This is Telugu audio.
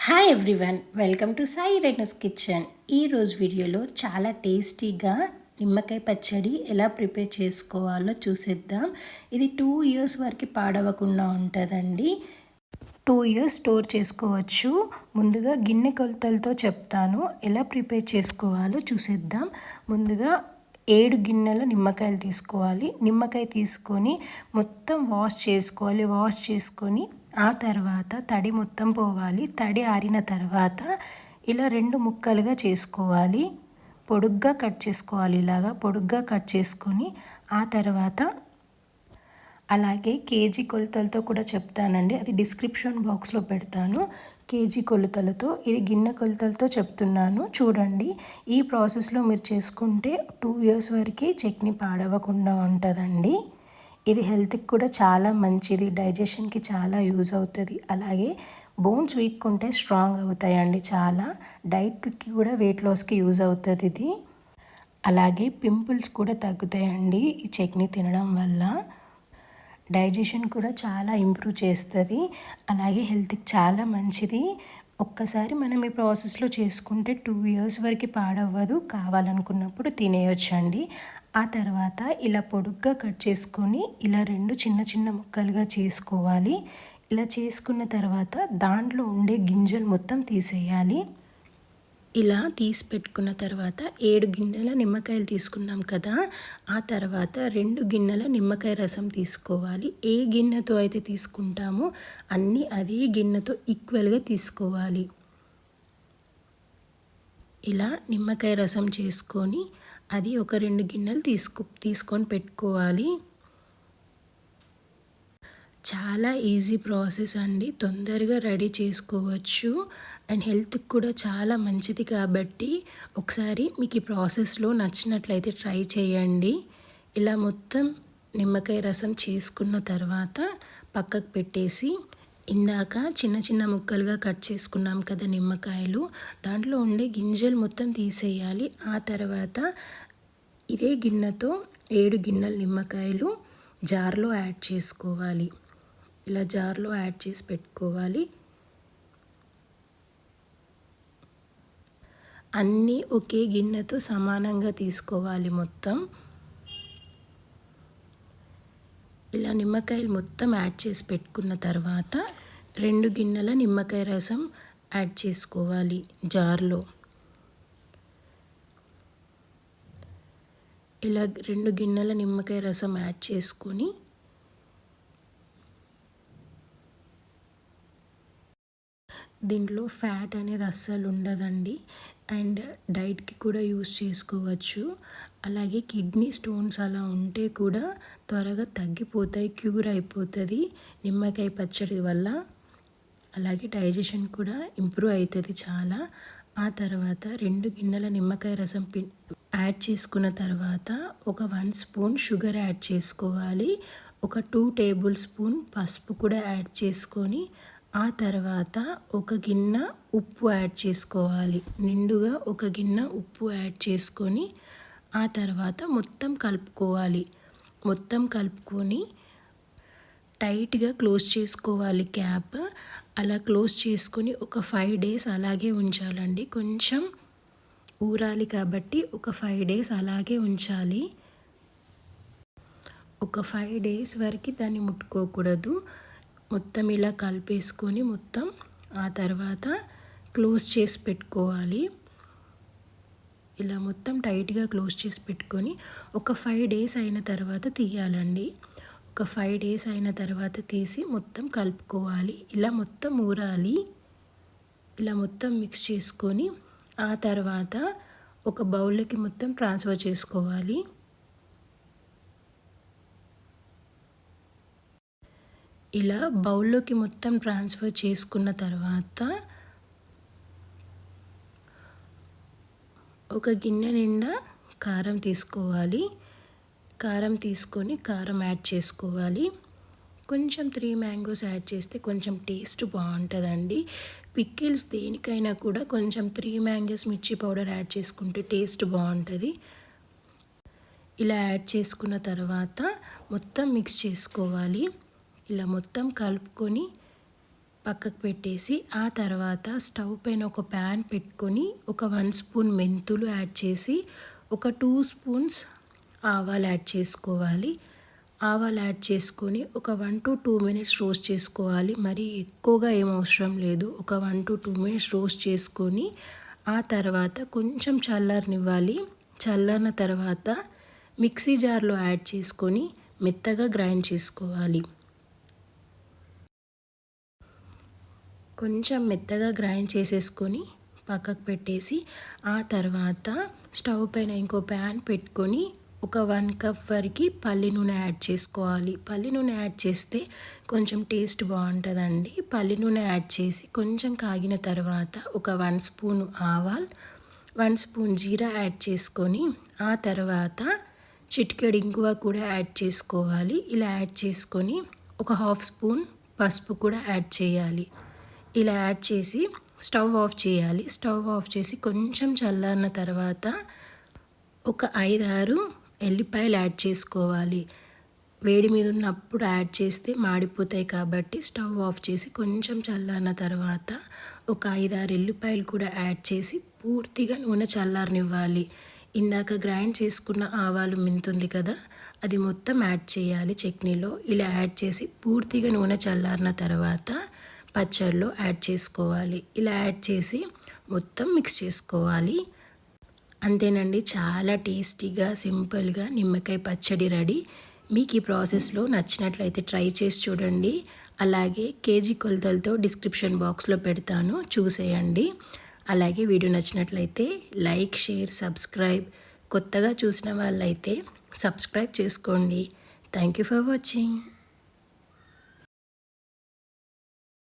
Hi everyone, welcome to Sai రెడ్నస్ కిచెన్. ఈరోజు వీడియోలో చాలా టేస్టీగా నిమ్మకాయ పచ్చడి ఎలా ప్రిపేర్ చేసుకోవాలో చూసేద్దాం. ఇది 2 ఇయర్స్ వరకు పాడవకుండా ఉంటుందండి. 2 ఇయర్స్ స్టోర్ చేసుకోవచ్చు. ముందుగా గిన్నె కొలతలతో చెప్తాను, ఎలా ప్రిపేర్ చేసుకోవాలో చూసేద్దాం. ముందుగా 7 గిన్నెల నిమ్మకాయలు తీసుకోవాలి. నిమ్మకాయ తీసుకొని మొత్తం వాష్ చేసుకొని ఆ తర్వాత తడి మొత్తం పోవాలి. తడి ఆరిన తర్వాత ఇలా 2 ముక్కలుగా చేసుకోవాలి. పొడుగ్గా కట్ చేసుకోవాలి. ఇలాగా పొడుగ్గా కట్ చేసుకొని ఆ తర్వాత అలాగే కేజీ కొలతలతో కూడా చెప్తానండి, అది డిస్క్రిప్షన్ బాక్స్లో పెడతాను. కేజీ కొలతలతో, ఇది గిన్నె కొలతలతో చెప్తున్నాను చూడండి. ఈ ప్రాసెస్లో మీరు చేసుకుంటే 2 ఇయర్స్ వరకు చట్నీ పాడవకుండా ఉంటుందండి. ఇది హెల్త్కి కూడా చాలా మంచిది, డైజెషన్కి చాలా యూజ్ అవుతుంది. అలాగే బోన్స్ వీక్ ఉంటే స్ట్రాంగ్ అవుతాయండి. చాలా డైట్కి కూడా వెయిట్ లాస్కి యూజ్ అవుతుంది ఇది. అలాగే పింపుల్స్ కూడా తగ్గుతాయండి ఈ చట్నీ తినడం వల్ల. డైజెషన్ కూడా చాలా ఇంప్రూవ్ చేస్తుంది. అలాగే హెల్త్కి చాలా మంచిది. ఒక్కసారి మనం ఈ ప్రాసెస్లో చేసుకుంటే 2 ఇయర్స్ వరకు పాడవ్వదు. కావాలనుకున్నప్పుడు తినేయొచ్చండి. ఆ తర్వాత ఇలా పొడుగ్గా కట్ చేసుకొని ఇలా 2 చిన్న చిన్న ముక్కలుగా చేసుకోవాలి. ఇలా చేసుకున్న తర్వాత దాంట్లో ఉండే గింజలు మొత్తం తీసేయాలి. ఇలా తీసి పెట్టుకున్న తర్వాత 7 గిన్నెల నిమ్మకాయలు తీసుకున్నాం కదా, ఆ తర్వాత 2 గిన్నెల నిమ్మకాయ రసం తీసుకోవాలి. ఏ గిన్నెతో అయితే తీసుకుంటామో అన్నీ అదే గిన్నెతో ఈక్వల్గా తీసుకోవాలి. ఇలా నిమ్మకాయ రసం చేసుకొని అది ఒక 2 గిన్నెలు తీసుకొని పెట్టుకోవాలి. చాలా ఈజీ ప్రాసెస్ అండి, తొందరగా రెడీ చేసుకోవచ్చు అండ్ హెల్త్కి కూడా చాలా మంచిది. కాబట్టి ఒకసారి మీకు ఈ ప్రాసెస్లో నచ్చినట్లయితే ట్రై చేయండి. ఇలా మొత్తం నిమ్మకాయ రసం చేసుకున్న తర్వాత పక్కకు పెట్టేసి ఇందాక చిన్న చిన్న ముక్కలుగా కట్ చేసుకున్నాం కదా నిమ్మకాయలు, దాంట్లో ఉండే గింజలు మొత్తం తీసేయాలి. ఆ తర్వాత ఇదే గిన్నెతో 7 గిన్నెల నిమ్మకాయలు జార్లో యాడ్ చేసుకోవాలి. ఇలా జార్లో యాడ్ చేసి పెట్టుకోవాలి. అన్నీ ఒకే గిన్నెతో సమానంగా తీసుకోవాలి మొత్తం. ఇలా నిమ్మకాయలు మొత్తం యాడ్ చేసి పెట్టుకున్న తర్వాత 2 గిన్నెల నిమ్మకాయ రసం యాడ్ చేసుకోవాలి జార్లో. ఇలా 2 గిన్నెల నిమ్మకాయ రసం యాడ్ చేసుకొని దీంట్లో ఫ్యాట్ అనేది అస్సలు ఉండదండి అండ్ డైట్కి కూడా యూస్ చేసుకోవచ్చు. అలాగే కిడ్నీ స్టోన్స్ అలా ఉంటే కూడా త్వరగా తగ్గిపోతాయి, క్యూర్ అయిపోతుంది నిమ్మకాయ పచ్చడి వల్ల. అలాగే డైజెషన్ కూడా ఇంప్రూవ్ అవుతుంది చాలా. ఆ తర్వాత 2 గిన్నెల నిమ్మకాయ రసం యాడ్ చేసుకున్న తర్వాత ఒక 1 స్పూన్ షుగర్ యాడ్ చేసుకోవాలి. ఒక 2 టేబుల్ స్పూన్ పసుపు కూడా యాడ్ చేసుకొని ఆ తర్వాత ఒక గిన్నె ఉప్పు యాడ్ చేసుకోవాలి. నిండుగా ఒక గిన్నె ఉప్పు యాడ్ చేసుకొని ఆ తర్వాత మొత్తం కలుపుకోవాలి. మొత్తం కలుపుకొని టైట్గా క్లోజ్ చేసుకోవాలి క్యాప్. అలా క్లోజ్ చేసుకొని ఒక 5 డేస్ అలాగే ఉంచాలండి. కొంచెం ఊరాలి కాబట్టి ఒక 5 డేస్ అలాగే ఉంచాలి. ఒక 5 డేస్ వరకు దాన్ని ముట్టుకోకూడదు. మొత్తం ఇలా కలిపేసుకొని మొత్తం ఆ తర్వాత క్లోజ్ చేసి పెట్టుకోవాలి. ఇలా మొత్తం టైట్గా క్లోజ్ చేసి పెట్టుకొని ఒక 5 డేస్ అయిన తర్వాత తీయాలండి. ఒక 5 డేస్ అయిన తర్వాత తీసి మొత్తం కలుపుకోవాలి. ఇలా మొత్తం ఊరాలి. ఇలా మొత్తం మిక్స్ చేసుకొని ఆ తర్వాత ఒక బౌల్లోకి మొత్తం ట్రాన్స్ఫర్ చేసుకోవాలి. ఇలా బౌల్లోకి మొత్తం ట్రాన్స్ఫర్ చేసుకున్న తర్వాత ఒక గిన్నె నిండా కారం తీసుకోవాలి. కారం తీసుకొని కారం యాడ్ చేసుకోవాలి. కొంచెం 3 మ్యాంగోస్ యాడ్ చేస్తే కొంచెం టేస్ట్ బాగుంటుందండి. పికిల్స్ దేనికైనా కూడా కొంచెం 3 మ్యాంగోస్ మిర్చి పౌడర్ యాడ్ చేసుకుంటే టేస్ట్ బాగుంటుంది. ఇలా యాడ్ చేసుకున్న తర్వాత మొత్తం మిక్స్ చేసుకోవాలి. ఇలా మొత్తం కలుపుకొని పక్కకు పెట్టేసి ఆ తర్వాత స్టవ్ పైన ఒక ప్యాన్ పెట్టుకొని ఒక 1 స్పూన్ మెంతులు యాడ్ చేసి ఒక 2 స్పూన్స్ ఆవాలు యాడ్ చేసుకోవాలి. ఆవాలు యాడ్ చేసుకొని ఒక 1 to 2 మినిట్స్ రోస్ట్ చేసుకోవాలి. మరి ఎక్కువగా ఏం అవసరం లేదు. ఒక 1 to 2 మినిట్స్ రోస్ట్ చేసుకొని ఆ తర్వాత కొంచెం చల్లారనివ్వాలి. చల్లారిన తర్వాత మిక్సీ జార్లో యాడ్ చేసుకొని మెత్తగా గ్రైండ్ చేసుకోవాలి. కొంచెం మెత్తగా గ్రైండ్ చేసేసుకొని పక్కకు పెట్టేసి ఆ తర్వాత స్టవ్ పైన ఇంకో ప్యాన్ పెట్టుకొని ఒక 1 కప్ వరకు పల్లి నూనె యాడ్ చేసుకోవాలి. పల్లి నూనె యాడ్ చేస్తే కొంచెం టేస్ట్ బాగుంటుందండి. పల్లి నూనె యాడ్ చేసి కొంచెం కాగిన తర్వాత ఒక 1 స్పూన్ ఆవాలు 1 స్పూన్ జీరా యాడ్ చేసుకొని ఆ తర్వాత చిటికెడు ఇంగువ కూడా యాడ్ చేసుకోవాలి. ఇలా యాడ్ చేసుకొని ఒక 1/2 స్పూన్ పసుపు కూడా యాడ్ చేయాలి. ఇలా యాడ్ చేసి స్టవ్ ఆఫ్ చేయాలి. స్టవ్ ఆఫ్ చేసి కొంచెం చల్లారిన తర్వాత ఒక 5-6 ఎల్లిపాయలు యాడ్ చేసుకోవాలి. వేడి మీద ఉన్నప్పుడు యాడ్ చేస్తే మాడిపోతాయి కాబట్టి స్టవ్ ఆఫ్ చేసి కొంచెం చల్లారిన తర్వాత ఒక 5-6 ఎల్లిపాయలు కూడా యాడ్ చేసి పూర్తిగా నూనె చల్లారనివ్వాలి. ఇందాక గ్రైండ్ చేసుకున్న ఆవాలు మెంతుంది కదా, అది మొత్తం యాడ్ చేయాలి చట్నీలో. ఇలా యాడ్ చేసి పూర్తిగా నూనె చల్లారిన తర్వాత పచ్చడిలో యాడ్ చేసుకోవాలి. ఇలా యాడ్ చేసి మొత్తం మిక్స్ చేసుకోవాలి. అంతేనండి, చాలా టేస్టీగా సింపుల్గా నిమ్మకాయ పచ్చడి రెడీ. మీకు ఈ ప్రాసెస్లో నచ్చినట్లయితే ట్రై చేసి చూడండి. అలాగే కేజీ కొలతలతో డిస్క్రిప్షన్ బాక్స్లో పెడతాను, చూసేయండి. అలాగే వీడియో నచ్చినట్లయితే లైక్, షేర్, సబ్స్క్రైబ్. కొత్తగా చూసిన వాళ్ళైతే సబ్స్క్రైబ్ చేసుకోండి. Thank you for watching.